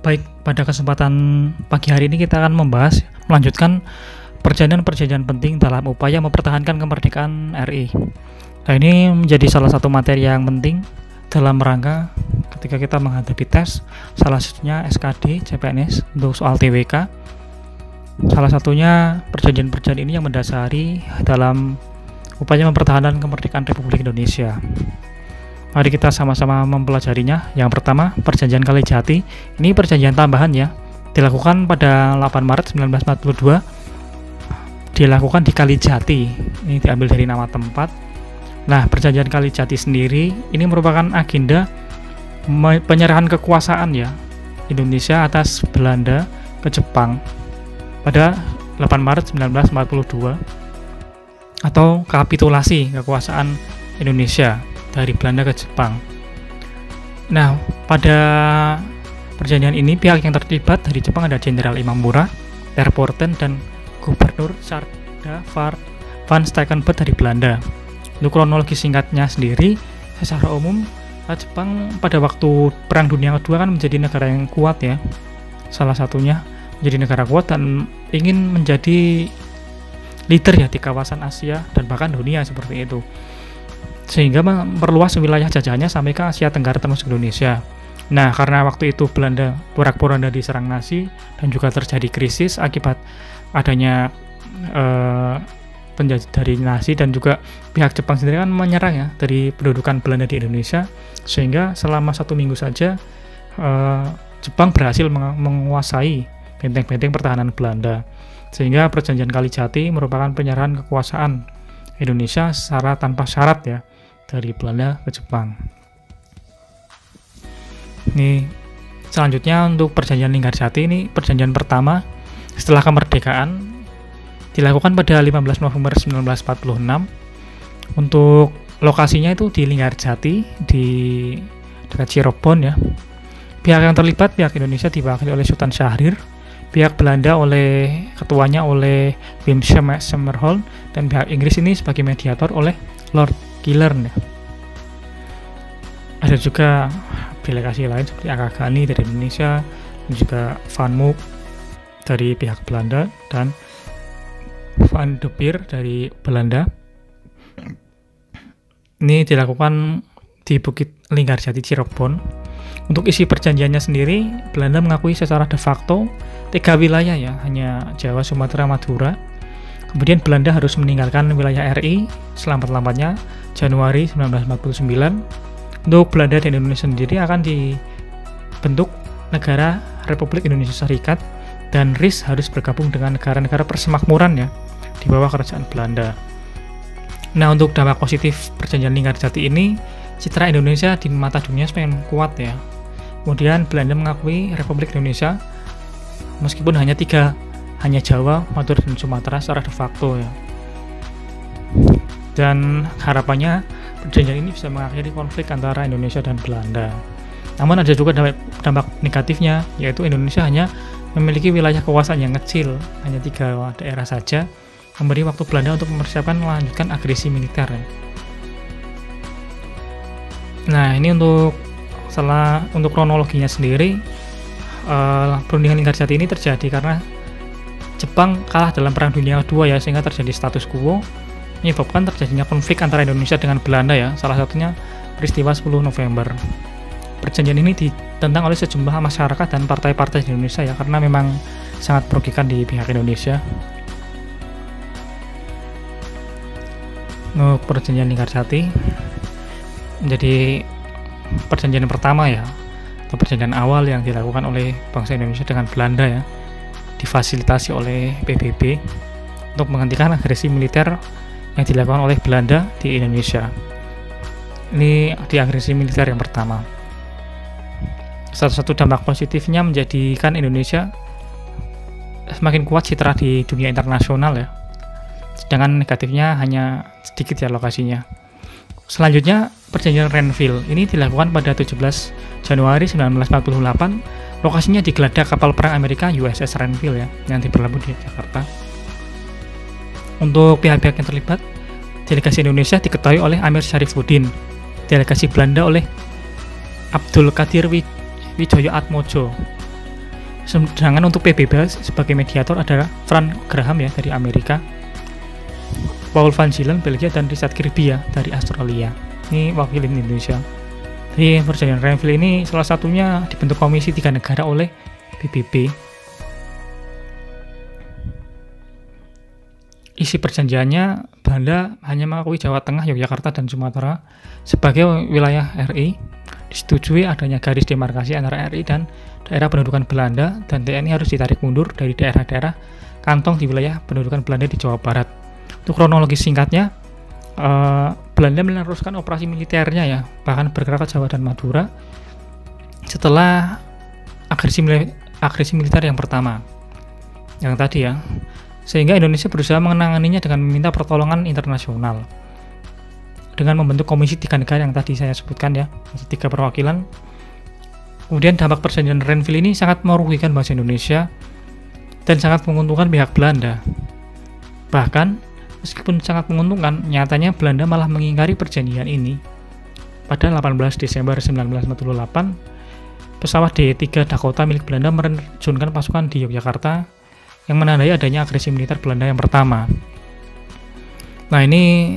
Baik, pada kesempatan pagi hari ini kita akan melanjutkan perjanjian-perjanjian penting dalam upaya mempertahankan kemerdekaan RI. Nah, ini menjadi salah satu materi yang penting dalam rangka ketika kita menghadapi tes, salah satunya SKD, CPNS untuk soal TWK. Salah satunya perjanjian-perjanjian ini yang mendasari dalam upaya mempertahankan kemerdekaan Republik Indonesia. Mari kita sama-sama mempelajarinya. Yang pertama, Perjanjian Kalijati. Ini perjanjian tambahan ya. Dilakukan pada 8 Maret 1942. Dilakukan di Kalijati. Ini diambil dari nama tempat. Nah, Perjanjian Kalijati sendiri ini merupakan agenda penyerahan kekuasaan ya Indonesia atas Belanda ke Jepang pada 8 Maret 1942 atau kapitulasi kekuasaan Indonesia dari Belanda ke Jepang. Nah, pada perjanjian ini pihak yang terlibat dari Jepang ada Jenderal Imamura, Terpoorten, dan Gubernur Sarda van Stekenburg dari Belanda. Untuk kronologi singkatnya sendiri, secara umum Jepang pada waktu Perang Dunia Kedua kan menjadi negara yang kuat ya. Salah satunya menjadi negara kuat dan ingin menjadi leader ya di kawasan Asia dan bahkan dunia seperti itu. Sehingga memperluas wilayah jajahannya sampai ke Asia Tenggara termasuk Indonesia. Nah, karena waktu itu Belanda porak-poranda diserang Nazi dan juga terjadi krisis akibat adanya penjajah dari Nazi dan juga pihak Jepang sendiri kan menyerang ya dari pendudukan Belanda di Indonesia, sehingga selama 1 minggu saja Jepang berhasil menguasai benteng-benteng pertahanan Belanda, sehingga Perjanjian Kalijati merupakan penyerahan kekuasaan Indonesia secara tanpa syarat ya dari Belanda ke Jepang. Ini selanjutnya untuk Perjanjian Linggarjati, ini perjanjian pertama setelah kemerdekaan, dilakukan pada 15 November 1946. Untuk lokasinya itu di Linggarjati di dekat Cirebon ya. Pihak yang terlibat, pihak Indonesia diwakili oleh Sultan Syahrir, pihak Belanda oleh ketuanya oleh Wim Somerhold, dan pihak Inggris ini sebagai mediator oleh Lord Gillern ya. Ada juga delegasi lain seperti Aka Ghani dari Indonesia dan juga Van Mook dari pihak Belanda dan Van de Beer dari Belanda. Ini dilakukan di Bukit Linggarjati Cirebon. Untuk isi perjanjiannya sendiri, Belanda mengakui secara de facto 3 wilayah ya, hanya Jawa, Sumatera, Madura. Kemudian Belanda harus meninggalkan wilayah RI selambat-lambatnya Januari 1949. Untuk Belanda dan Indonesia sendiri akan dibentuk negara Republik Indonesia Serikat, dan RIS harus bergabung dengan negara-negara persemakmuran ya di bawah kerajaan Belanda. Nah, untuk dampak positif Perjanjian Linggarjati ini, citra Indonesia di mata dunia semakin kuat ya. Kemudian Belanda mengakui Republik Indonesia meskipun hanya 3, hanya Jawa, Madura, dan Sumatera secara de facto ya. Dan harapannya perjanjian ini bisa mengakhiri konflik antara Indonesia dan Belanda. Namun ada juga dampak negatifnya, yaitu Indonesia hanya memiliki wilayah kekuasaan yang kecil, hanya 3 daerah saja, memberi waktu Belanda untuk mempersiapkan melanjutkan agresi militer. Nah, ini untuk kronologinya sendiri, perundingan Linggarjati ini terjadi karena Jepang kalah dalam Perang Dunia Kedua ya, sehingga terjadi status quo, menyebabkan terjadinya konflik antara Indonesia dengan Belanda ya, salah satunya peristiwa 10 November. Perjanjian ini ditentang oleh sejumlah masyarakat dan partai-partai di Indonesia ya, karena memang sangat merugikan di pihak Indonesia. Untuk Perjanjian Linggarjati menjadi perjanjian pertama ya, atau perjanjian awal yang dilakukan oleh bangsa Indonesia dengan Belanda ya, difasilitasi oleh PBB untuk menghentikan agresi militer yang dilakukan oleh Belanda di Indonesia. Ini di agresi militer yang pertama. Salah satu dampak positifnya menjadikan Indonesia semakin kuat citra di dunia internasional ya. Sedangkan negatifnya hanya sedikit ya lokasinya. Selanjutnya, Perjanjian Renville. Ini dilakukan pada 17 Januari 1948. Lokasinya di geladak kapal perang Amerika USS Renville ya, yang berlabuh di Jakarta. Untuk pihak-pihak yang terlibat, delegasi Indonesia diketahui oleh Amir Syarifuddin, delegasi Belanda oleh Abdul Qadir Wijoyo Atmojo, Sedangkan untuk PBB sebagai mediator adalah Frank Graham ya dari Amerika, Paul van Zielen Belgia, dan Richard Kirby ya dari Australia. Ini wakilin Indonesia. Jadi perjanjian Renville ini salah satunya dibentuk komisi 3 negara oleh PBB. Isi perjanjiannya, Belanda hanya mengakui Jawa Tengah, Yogyakarta, dan Sumatera sebagai wilayah RI. Disetujui adanya garis demarkasi antara RI dan daerah pendudukan Belanda, dan TNI harus ditarik mundur dari daerah-daerah kantong di wilayah pendudukan Belanda di Jawa Barat. Untuk kronologi singkatnya, Belanda meneruskan operasi militernya ya, bahkan bergerak ke Jawa dan Madura setelah agresi militer yang pertama, yang tadi ya. Sehingga Indonesia berusaha menanganinya dengan meminta pertolongan internasional dengan membentuk komisi 3 negara yang tadi saya sebutkan ya, 3 perwakilan. Kemudian dampak perjanjian Renville ini sangat merugikan bangsa Indonesia dan sangat menguntungkan pihak Belanda. Bahkan meskipun sangat menguntungkan, nyatanya Belanda malah mengingkari perjanjian ini. Pada 18 Desember 1948, pesawat D3 Dakota milik Belanda menerjunkan pasukan di Yogyakarta yang menandai adanya agresi militer Belanda yang pertama. Nah ini,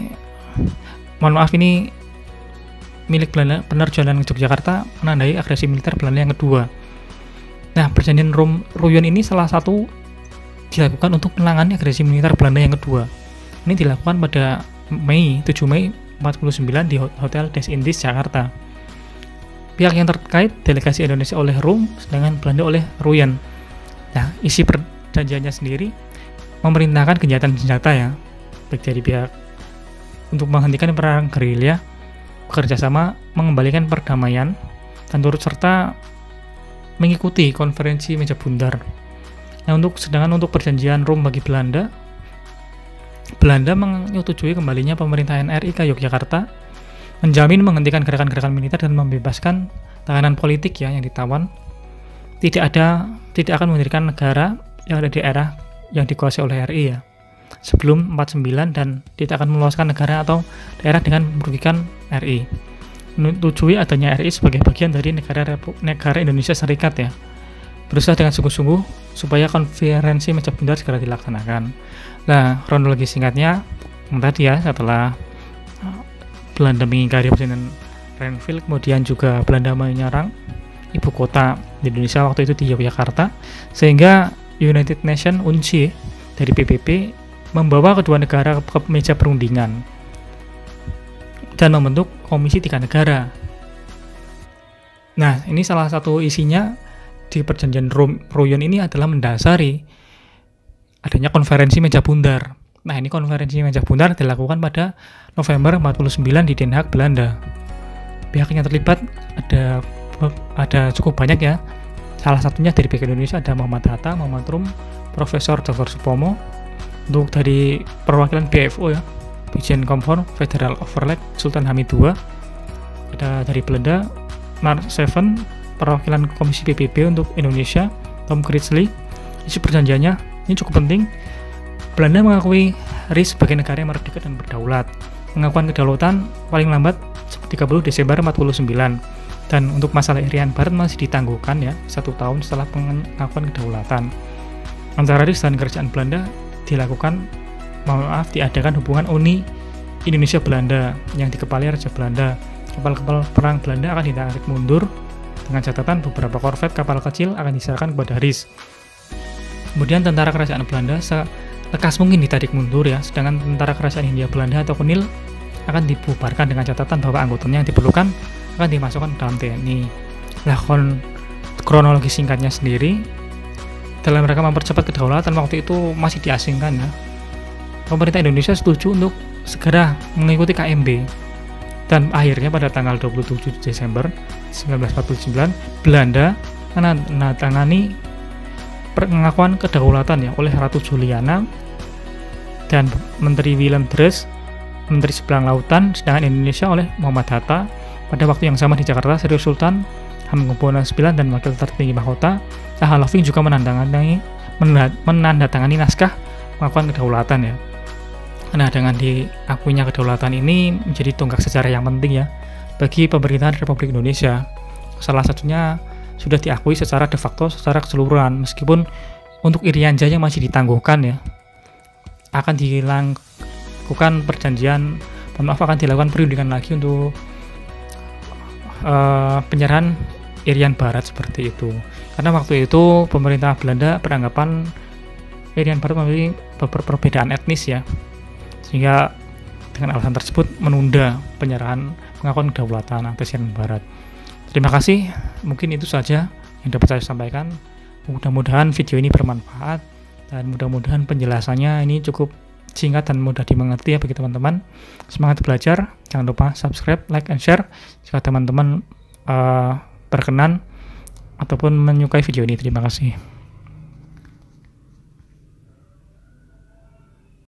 mohon maaf, ini milik Belanda, penerjunan ke Yogyakarta menandai agresi militer Belanda yang kedua. Nah, perjanjian Ruyon ini salah satu dilakukan untuk menangani agresi militer Belanda yang kedua. Ini dilakukan pada 7 Mei 49 di Hotel des Indes, Jakarta. Pihak yang terkait, delegasi Indonesia oleh Rum, sedangkan Belanda oleh Ruyon. Nah, isi perjanjiannya sendiri memerintahkan gencatan senjata ya, baik dari pihak untuk menghentikan perang gerilya, bekerja sama mengembalikan perdamaian, dan turut serta mengikuti konferensi meja bundar. Nah, sedangkan untuk perjanjian Rum bagi Belanda menyetujui kembalinya pemerintahan RI ke Yogyakarta, menjamin menghentikan gerakan-gerakan militer dan membebaskan tahanan politik ya yang ditawan. Tidak akan mendirikan negara yang ada di daerah yang dikuasai oleh RI ya sebelum 49, dan tidak akan meluaskan negara atau daerah dengan merugikan RI. Menyetujui adanya RI sebagai bagian dari negara Indonesia Serikat ya. Berusaha dengan sungguh-sungguh supaya konferensi meja bundar segera dilaksanakan. Nah, kronologi singkatnya yang tadi ya, setelah Belanda mengingkari perjanjian Renville, kemudian juga Belanda menyerang ibu kota di Indonesia waktu itu di Yogyakarta, sehingga United Nations UNC dari PBB membawa kedua negara ke meja perundingan dan membentuk komisi 3 negara. Nah, ini salah satu isinya di perjanjian Ruyon ini adalah mendasari adanya konferensi meja bundar. Nah, ini konferensi meja bundar dilakukan pada November 49 di Den Haag, Belanda. Pihak yang terlibat ada cukup banyak ya. Salah satunya dari pihak Indonesia ada Muhammad Hatta, Muhammad Rum, Profesor Dr. Supomo. Untuk dari perwakilan BFO ya, Bijen Komfor Federal Overleg Sultan Hamid II. Ada dari Belanda Mark Seven, perwakilan Komisi PBB untuk Indonesia Tom Critchley. Isi perjanjiannya ini cukup penting. Belanda mengakui RI sebagai negara yang merdeka dan berdaulat, mengakukan kedaulatan paling lambat 30 Desember 49. Dan untuk masalah Irian Barat masih ditangguhkan ya 1 tahun setelah pengakuan kedaulatan. Antara RI dan kerajaan Belanda diadakan hubungan Uni Indonesia Belanda yang dikepali Raja Belanda. Kapal-kapal perang Belanda akan ditarik mundur dengan catatan beberapa korvet kapal kecil akan diserahkan kepada RI. Kemudian tentara kerajaan Belanda selekas mungkin ditarik mundur ya, sedangkan tentara kerajaan Hindia Belanda atau Kunil akan dibubarkan dengan catatan bahwa anggotanya yang diperlukan akan dimasukkan dalam TNI. Nah, kronologi singkatnya sendiri, dalam rangka mempercepat kedaulatan waktu itu masih diasingkan ya, pemerintah Indonesia setuju untuk segera mengikuti KMB, dan akhirnya pada tanggal 27 Desember 1949 Belanda menandatangani pengakuan kedaulatan ya oleh Ratu Juliana dan Menteri Willem Drees, Menteri Seberang Lautan, sedangkan Indonesia oleh Muhammad Hatta. Pada waktu yang sama di Jakarta, Sri Sultan Hamengkubuwono IX dan Wakil Tertinggi Mahkota Taha Loving juga menandatangani naskah pengakuan kedaulatan ya. Nah, dengan diakuinya kedaulatan ini menjadi tonggak sejarah yang penting ya bagi pemerintahan Republik Indonesia. Salah satunya sudah diakui secara de facto, secara keseluruhan, meskipun untuk Irian Jaya masih ditangguhkan ya. Akan dilakukan perjanjian, akan dilakukan perundingan lagi untuk penyerahan Irian Barat seperti itu. Karena waktu itu pemerintah Belanda beranggapan Irian Barat memiliki perbedaan etnis ya, sehingga dengan alasan tersebut menunda penyerahan pengakuan kedaulatan atas Irian Barat. Terima kasih, mungkin itu saja yang dapat saya sampaikan. Mudah-mudahan video ini bermanfaat dan mudah-mudahan penjelasannya ini cukup singkat dan mudah dimengerti ya bagi teman-teman. Semangat belajar, jangan lupa subscribe, like, and share jika teman-teman berkenan ataupun menyukai video ini. Terima kasih.